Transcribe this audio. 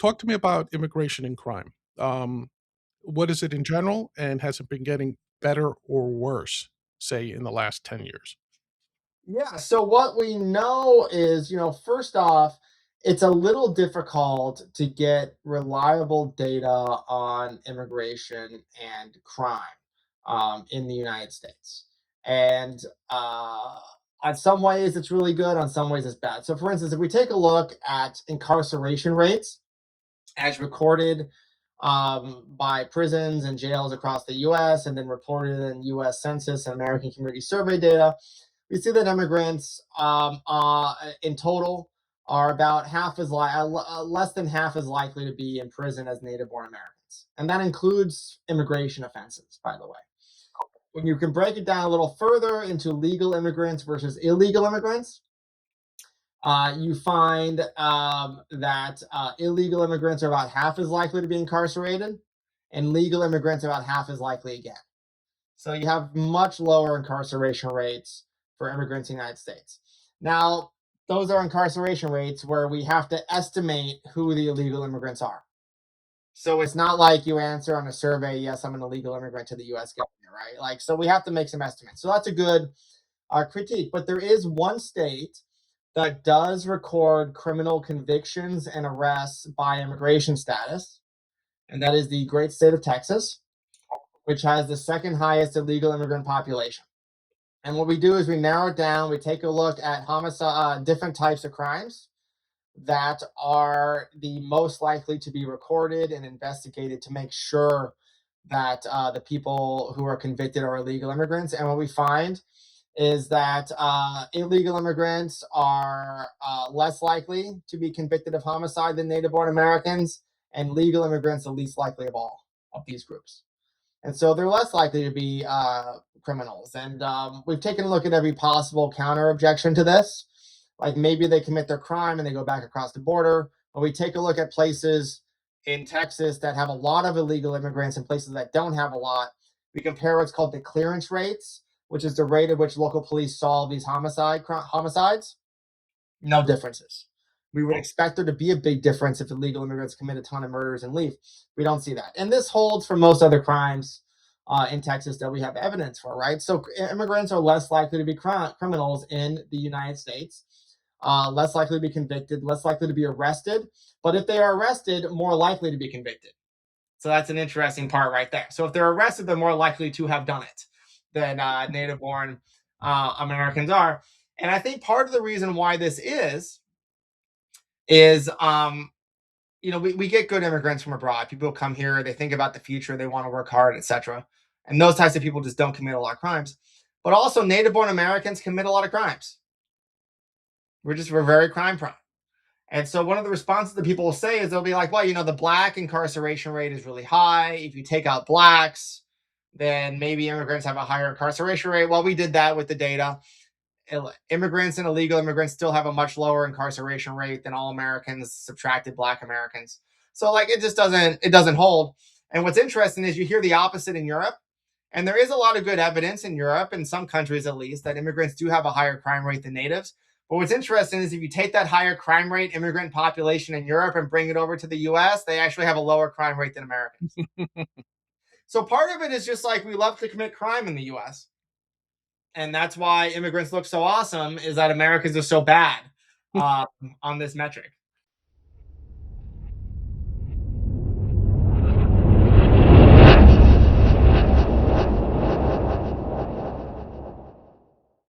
talk to me about immigration and crime. What is it in general, and has it been getting better or worse, say, in the last 10 years? Yeah, so what we know is, first off, it's a little difficult to get reliable data on immigration and crime in the United States. And uh, on some ways, it's really good, on some ways, it's bad. So, for instance, if we take a look at incarceration rates as recorded by prisons and jails across the US and then reported in US Census and American Community Survey data, we see that immigrants in total are about less than half as likely to be in prison as native born Americans. And that includes immigration offenses, by the way. When you can break it down a little further into legal immigrants versus illegal immigrants, you find that illegal immigrants are about half as likely to be incarcerated, and legal immigrants are about half as likely again. So you have much lower incarceration rates for immigrants in the United States. Now, those are incarceration rates where we have to estimate who the illegal immigrants are. So it's not like you answer on a survey, yes, I'm an illegal immigrant to the US government, right? So we have to make some estimates. So that's a good critique. But there is one state that does record criminal convictions and arrests by immigration status, and that is the great state of Texas, which has the second highest illegal immigrant population. And what we do is we narrow it down, we take a look at homicide, different types of crimes that are the most likely to be recorded and investigated to make sure that the people who are convicted are illegal immigrants. And what we find is that illegal immigrants are less likely to be convicted of homicide than native born Americans, and legal immigrants the least likely of all of these groups. And so they're less likely to be criminals. And we've taken a look at every possible counter objection to this. Like maybe they commit their crime and they go back across the border. But we take a look at places in Texas that have a lot of illegal immigrants and places that don't have a lot. We compare what's called the clearance rates, which is the rate at which local police solve these homicides. No differences. We would expect there to be a big difference if illegal immigrants commit a ton of murders and leave. We don't see that. And this holds for most other crimes in Texas that we have evidence for, right? So immigrants are less likely to be criminals in the United States, less likely to be convicted, less likely to be arrested. But if they are arrested, more likely to be convicted. So that's an interesting part right there. So if they're arrested, they're more likely to have done it than native born Americans are. And I think part of the reason why this is we get good immigrants from abroad. People come here, they think about the future, they want to work hard, etc. And those types of people just don't commit a lot of crimes. But also native born Americans commit a lot of crimes. We're very crime prone. And so one of the responses that people will say is they'll be like, well, the black incarceration rate is really high. If you take out blacks, then maybe immigrants have a higher incarceration rate. Well, we did that with the data. Immigrants and illegal immigrants still have a much lower incarceration rate than all Americans subtracted black Americans. So it just doesn't hold. And what's interesting is you hear the opposite in Europe. And there is a lot of good evidence in Europe, in some countries at least, that immigrants do have a higher crime rate than natives. But what's interesting is if you take that higher crime rate immigrant population in Europe and bring it over to the US, they actually have a lower crime rate than Americans. So part of it is just we love to commit crime in the US. And that's why immigrants look so awesome, is that Americans are so bad on this metric.